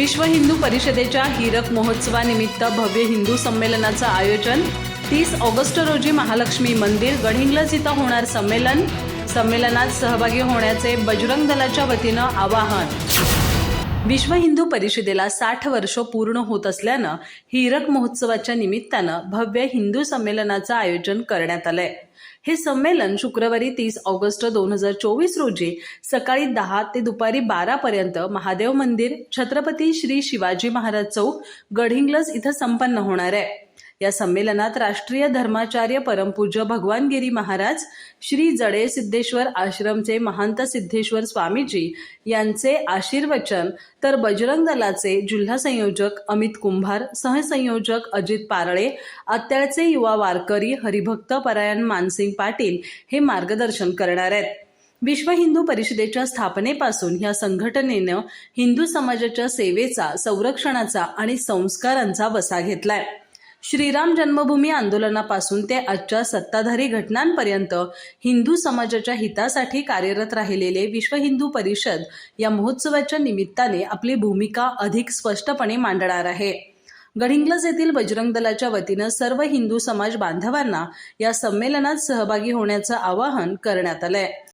विश्व हिंदू परिषदेच्या हीरक महोत्सवानिमित्त भव्य हिंदू संमेलनाचं आयोजन 30 ऑगस्ट रोजी महालक्ष्मी मंदिर गडहिंग्लज इथं होणार संमेलनात सहभागी होण्याचे बजरंग दलाच्या वतीनं आवाहन। विश्व हिंदू परिषदेला 60 वर्ष पूर्ण होत असल्यानं हीरक महोत्सवाच्या निमित्तानं भव्य हिंदू संमेलनाचं आयोजन करण्यात आलंय। हे संमेलन शुक्रवारी 30 ऑगस्ट 2024 रोजी सकाळी 10 ते दुपारी 12 पर्यंत महादेव मंदिर, छत्रपती श्री शिवाजी महाराज चौक, गडहिंग्लज इथं संपन्न होणार आहे। या संमेलनात राष्ट्रीय धर्माचार्य परमपूज्य भगवानगिरी महाराज, श्री जडे सिद्धेश्वर आश्रमचे महंत सिद्धेश्वर स्वामीजी यांचे आशीर्वचन, तर बजरंग दलाचे जिल्हा संयोजक अमित कुंभार, सहसंयोजक अजित पारळे, अत्याळचे युवा वारकरी हरिभक्त परायण मानसिंग पाटील हे मार्गदर्शन करणार आहेत। विश्व हिंदू परिषदेच्या स्थापनेपासून या संघटनेनं हिंदू समाजाच्या सेवेचा, संरक्षणाचा आणि संस्कारांचा वसा घेतलाय। श्रीराम जन्मभूमी आंदोलनापासून ते आजच्या सत्ताधारी घटनांपर्यंत हिंदू समाजाच्या हितासाठी कार्यरत राहिलेले विश्व हिंदू परिषद या महोत्सवाच्या निमित्ताने आपली भूमिका अधिक स्पष्टपणे मांडणार आहे। गडहिंग्लज येथील बजरंग दलाच्या वतीनं सर्व हिंदू समाज बांधवांना या संमेलनात सहभागी होण्याचं आवाहन करण्यात आलंय।